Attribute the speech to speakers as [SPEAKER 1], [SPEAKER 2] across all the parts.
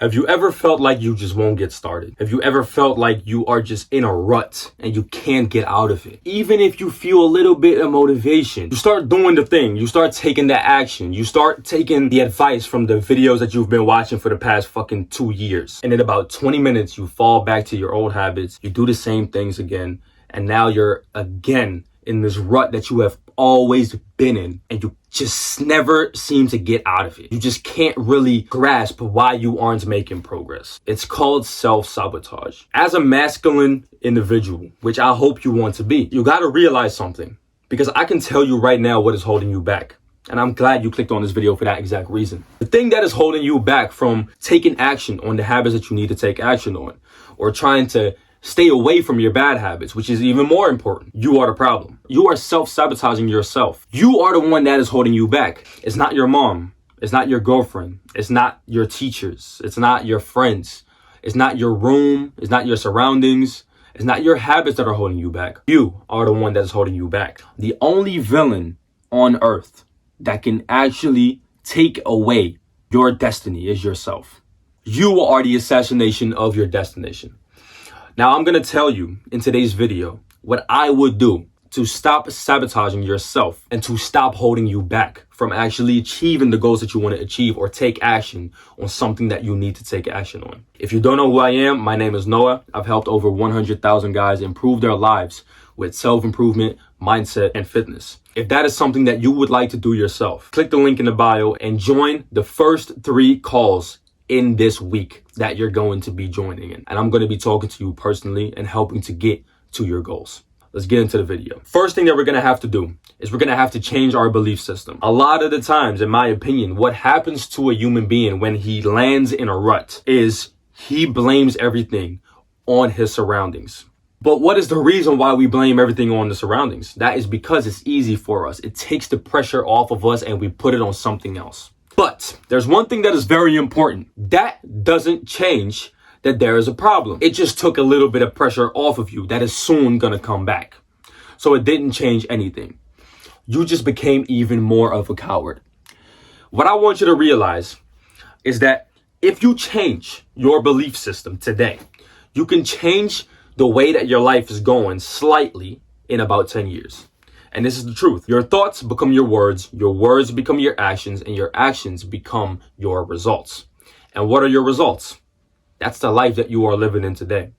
[SPEAKER 1] Have you ever felt like you just won't get started? Have you ever felt like you are just in a rut and you can't get out of it? Even if you feel a little bit of motivation, you start doing the thing, you start taking the action, you start taking the advice from the videos that you've been watching for the past fucking 2 years. And in about 20 minutes, you fall back to your old habits, you do the same things again, and now you're again in this rut that you have always been in, and you just never seem to get out of it. You just can't really grasp why you aren't making progress. It's called self-sabotage. As a masculine individual, which I hope you want to be, you gotta realize something, because I can tell you right now what is holding you back. And I'm glad you clicked on this video for that exact reason. The thing that is holding you back from taking action on the habits that you need to take action on, or trying to stay away from your bad habits, which is even more important. You are the problem. You are self-sabotaging yourself. You are the one that is holding you back. It's not your mom. It's not your girlfriend. It's not your teachers. It's not your friends. It's not your room. It's not your surroundings. It's not your habits that are holding you back. You are the one that is holding you back. The only villain on earth that can actually take away your destiny is yourself. You are the assassination of your destination. Now, I'm going to tell you in today's video what I would do to stop sabotaging yourself and to stop holding you back from actually achieving the goals that you want to achieve or take action on something that you need to take action on. If you don't know who I am, my name is Noah. I've helped over 100,000 guys improve their lives with self-improvement, mindset, and fitness. If that is something that you would like to do yourself, click the link in the bio and join the first 3 calls in this week that you're going to be joining in. And I'm going to be talking to you personally and helping to get to your goals. Let's get into the video. First thing that we're going to have to do is we're going to have to change our belief system. A lot of the times, in my opinion, what happens to a human being when he lands in a rut is he blames everything on his surroundings. But what is the reason why we blame everything on the surroundings? That is because it's easy for us. It takes the pressure off of us and we put it on something else. But there's one thing that is very important. That doesn't change that there is a problem. It just took a little bit of pressure off of you that is soon gonna come back. So it didn't change anything. You just became even more of a coward. What I want you to realize is that if you change your belief system today, you can change the way that your life is going slightly in about 10 years. And this is the truth. Your thoughts become your words become your actions, and your actions become your results. And what are your results? That's the life that you are living in today.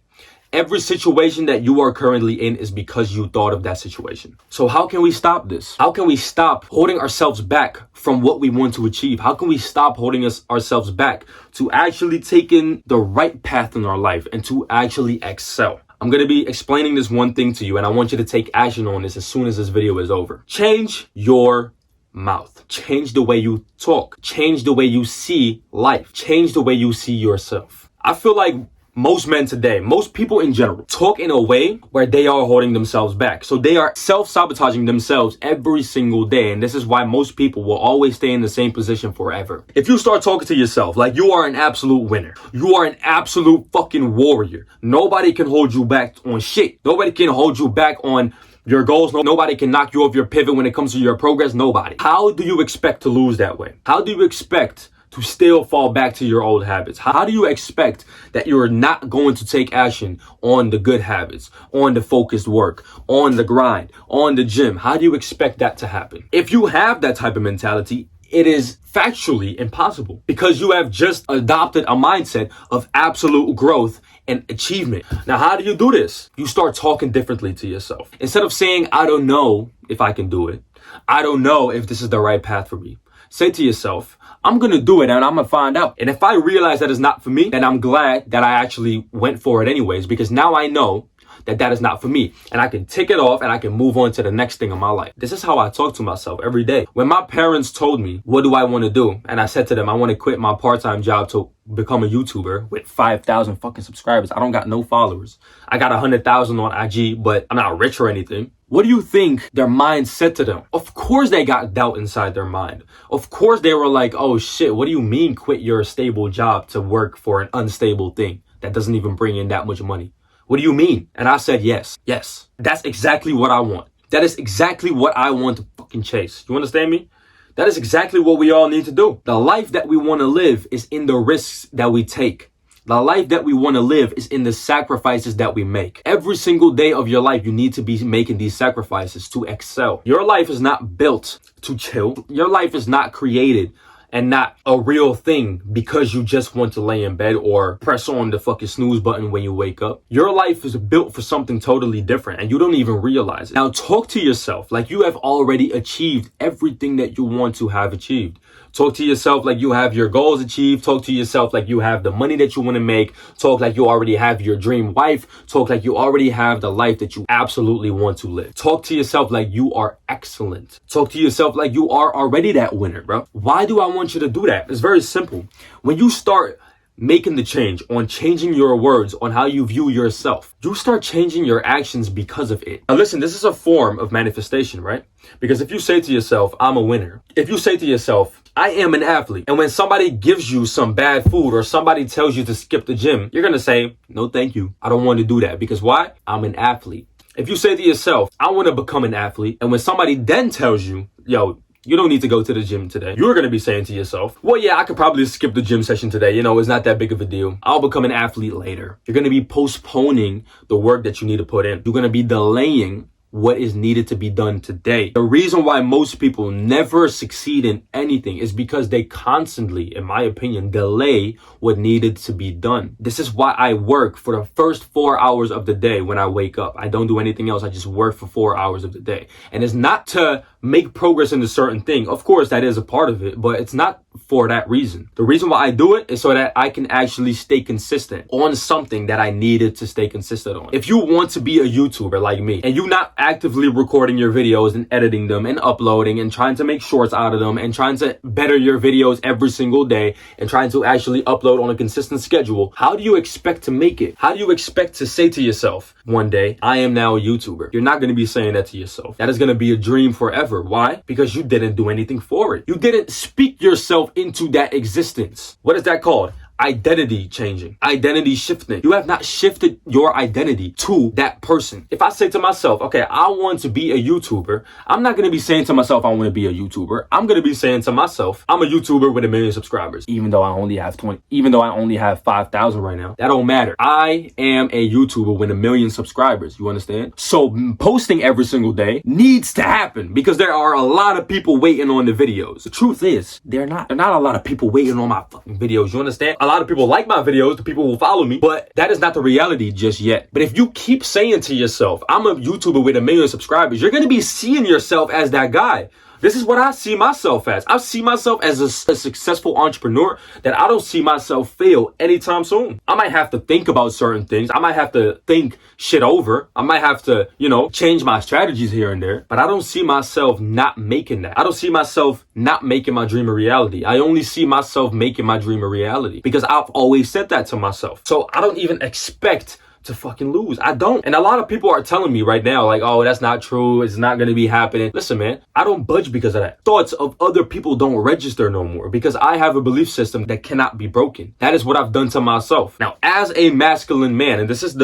[SPEAKER 1] Every situation that you are currently in is because you thought of that situation. So how can we stop this? How can we stop holding ourselves back from what we want to achieve? How can we stop holding ourselves back to actually taking the right path in our life and to actually excel? I'm going to be explaining this one thing to you, and I want you to take action on this as soon as this video is over. Change your mouth. Change the way you talk. Change the way you see life. Change the way you see yourself. I feel like most men today, most people in general, talk in a way where they are holding themselves back. So they are self-sabotaging themselves every single day. And this is why most people will always stay in the same position forever. If you start talking to yourself like you are an absolute winner, you are an absolute fucking warrior, nobody can hold you back on shit. Nobody can hold you back on your goals. Nobody can knock you off your pivot when it comes to your progress. Nobody. How do you expect to lose that way? How do you expect to still fall back to your old habits? How do you expect that you're not going to take action on the good habits, on the focused work, on the grind, on the gym? How do you expect that to happen? If you have that type of mentality, it is factually impossible, because you have just adopted a mindset of absolute growth and achievement. Now, how do you do this? You start talking differently to yourself. Instead of saying, I don't know if I can do it, I don't know if this is the right path for me, say to yourself, I'm going to do it and I'm going to find out. And if I realize that it's not for me, then I'm glad that I actually went for it anyways, because now I know that that is not for me, and I can tick it off and I can move on to the next thing in my life. This is how I talk to myself every day. When my parents told me, what do I want to do? And I said to them, I want to quit my part-time job to become a YouTuber with 5,000 fucking subscribers. I don't got no followers. I got 100,000 on IG, but I'm not rich or anything. What do you think their mind said to them? Of course they got doubt inside their mind. Of course they were like, oh shit, what do you mean quit your stable job to work for an unstable thing that doesn't even bring in that much money? What do you mean? And I said, yes. That's exactly what I want. That is exactly what I want to fucking chase. You understand me? That is exactly what we all need to do. The life that we want to live is in the risks that we take. The life that we want to live is in the sacrifices that we make. Every single day of your life, you need to be making these sacrifices to excel. Your life is not built to chill. Your life is not created and not a real thing because you just want to lay in bed or press on the fucking snooze button when you wake up. Your life is built for something totally different and you don't even realize it. Now talk to yourself like you have already achieved everything that you want to have achieved. Talk to yourself like you have your goals achieved. Talk to yourself like you have the money that you want to make. Talk like you already have your dream wife. Talk like you already have the life that you absolutely want to live. Talk to yourself like you are excellent. Talk to yourself like you are already that winner, bro. Why do I want you to do that? It's very simple. When you start making the change on changing your words on how you view yourself, you start changing your actions because of it. Now listen, this is a form of manifestation, right? Because if you say to yourself, I'm a winner. If you say to yourself, I am an athlete. And when somebody gives you some bad food or somebody tells you to skip the gym, you're going to say, no, thank you. I don't want to do that. Because why? I'm an athlete. If you say to yourself, I want to become an athlete. And when somebody then tells you, yo, you don't need to go to the gym today, you're going to be saying to yourself, well, yeah, I could probably skip the gym session today. You know, it's not that big of a deal. I'll become an athlete later. You're going to be postponing the work that you need to put in. You're going to be delaying what is needed to be done today. The reason why most people never succeed in anything is because they constantly, in my opinion, delay what needed to be done. This is why I work for the first 4 hours of the day when I wake up. I don't do anything else. I just work for 4 hours of the day. And it's not to make progress in a certain thing. Of course, that is a part of it, but it's not for that reason. The reason why I do it is so that I can actually stay consistent on something that I needed to stay consistent on. If you want to be a YouTuber like me and you're not actively recording your videos and editing them and uploading and trying to make shorts out of them and trying to better your videos every single day and trying to actually upload on a consistent schedule, how do you expect to make it? How do you expect to say to yourself one day, I am now a YouTuber? You're not going to be saying that to yourself. That is going to be a dream forever. Why? Because you didn't do anything for it. You didn't speak yourself into that existence. What is that called? Identity changing, identity shifting. You have not shifted your identity to that person. If I say to myself, okay, I want to be a YouTuber, I'm not going to be saying to myself, I want to be a YouTuber. I'm going to be saying to myself, I'm a YouTuber with 1 million subscribers. Even though I only have 5,000 right now, that don't matter. I am a YouTuber with 1 million subscribers. You understand? So posting every single day needs to happen because there are a lot of people waiting on the videos. The truth is, there are not a lot of people waiting on my fucking videos. You understand? A lot of people like my videos, the people who follow me, but that is not the reality just yet. But if you keep saying to yourself, I'm a YouTuber with 1 million subscribers, you're going to be seeing yourself as that guy. This is what I see myself as. I see myself as a successful entrepreneur that I don't see myself fail anytime soon. I might have to think about certain things. I might have to think shit over. I might have to, change my strategies here and there. But I don't see myself not making that. I don't see myself not making my dream a reality. I only see myself making my dream a reality because I've always said that to myself. So I don't even expect to fucking lose. I don't. And a lot of people are telling me right now, like, oh, that's not true. It's not going to be happening. Listen, man, I don't budge because of that. Thoughts of other people don't register no more because I have a belief system that cannot be broken. That is what I've done to myself. Now, as a masculine man, and this is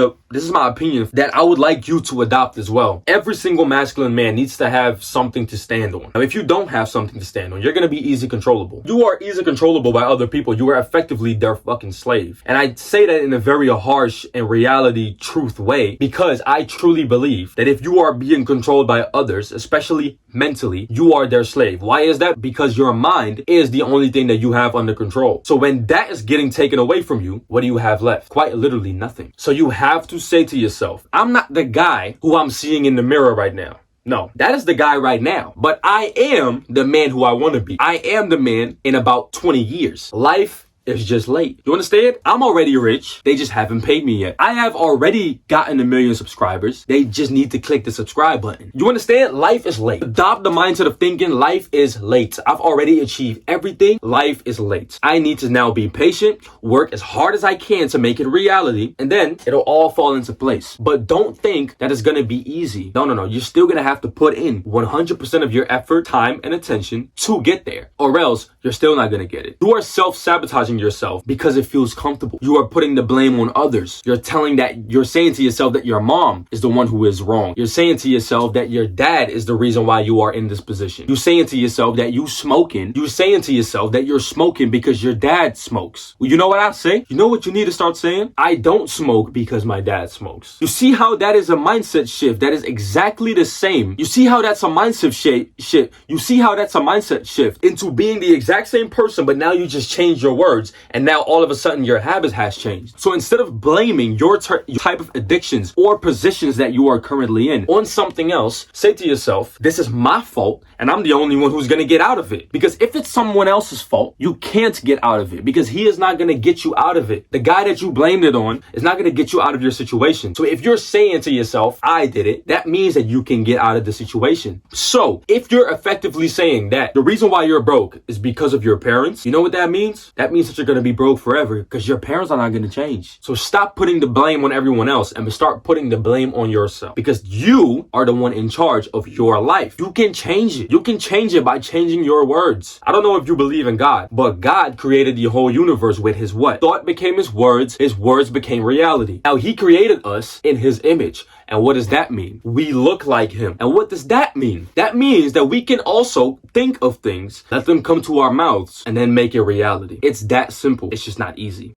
[SPEAKER 1] my opinion that I would like you to adopt as well. Every single masculine man needs to have something to stand on. Now, if you don't have something to stand on, you're going to be easy controllable. You are easy controllable by other people. You are effectively their fucking slave. And I say that in a very harsh and reality truth way because I truly believe that if you are being controlled by others, especially mentally, you are their slave. Why is that? Because your mind is the only thing that you have under control. So when that is getting taken away from you, what do you have left? Quite literally nothing. So you have to say to yourself, I'm not the guy who I'm seeing in the mirror right now. No, that is the guy right now. But I am the man who I want to be. I am the man in about 20 years. Life is just late. You understand? I'm already rich. They just haven't paid me yet. I have already gotten 1 million subscribers. They just need to click the subscribe button. You understand? Life is late. Adopt the mindset of thinking life is late. I've already achieved everything. Life is late. I need to now be patient, work as hard as I can to make it reality, and then it'll all fall into place. But don't think that it's going to be easy. No. You're still going to have to put in 100% of your effort, time, and attention to get there, or else you're still not gonna get it. You are self-sabotaging yourself because it feels comfortable. You are putting the blame on others. You're saying to yourself that your mom is the one who is wrong. You're saying to yourself that your dad is the reason why you are in this position. You're saying to yourself that you're saying to yourself that you're smoking because your dad smokes. Well, you know what I say? You know what you need to start saying? I don't smoke because my dad smokes. You see how that is a mindset shift? That is exactly the same. You see how that's a mindset shift? You see how that's a mindset shift into being the exact same person, but now you just change your words, and now all of a sudden your habit has changed. So instead of blaming your type of addictions or positions that you are currently in on something else, say to yourself, this is my fault, and I'm the only one who's gonna get out of it. Because if it's someone else's fault, you can't get out of it, because he is not gonna get you out of it. The guy that you blamed it on is not gonna get you out of your situation. So if you're saying to yourself, I did it, that means that you can get out of the situation. So if you're effectively saying that the reason why you're broke is because of your parents, you know what that means? That means that you're gonna be broke forever, because your parents are not gonna change. So stop putting the blame on everyone else and start putting the blame on yourself, because you are the one in charge of your life. You can change it. You can change it by changing your words. I don't know if you believe in God, but God created the whole universe with his what? Thought became his words became reality. Now he created us in his image. And what does that mean? We look like him. And what does that mean? That means that we can also think of things, let them come to our mouths, and then make it reality. It's that simple. It's just not easy.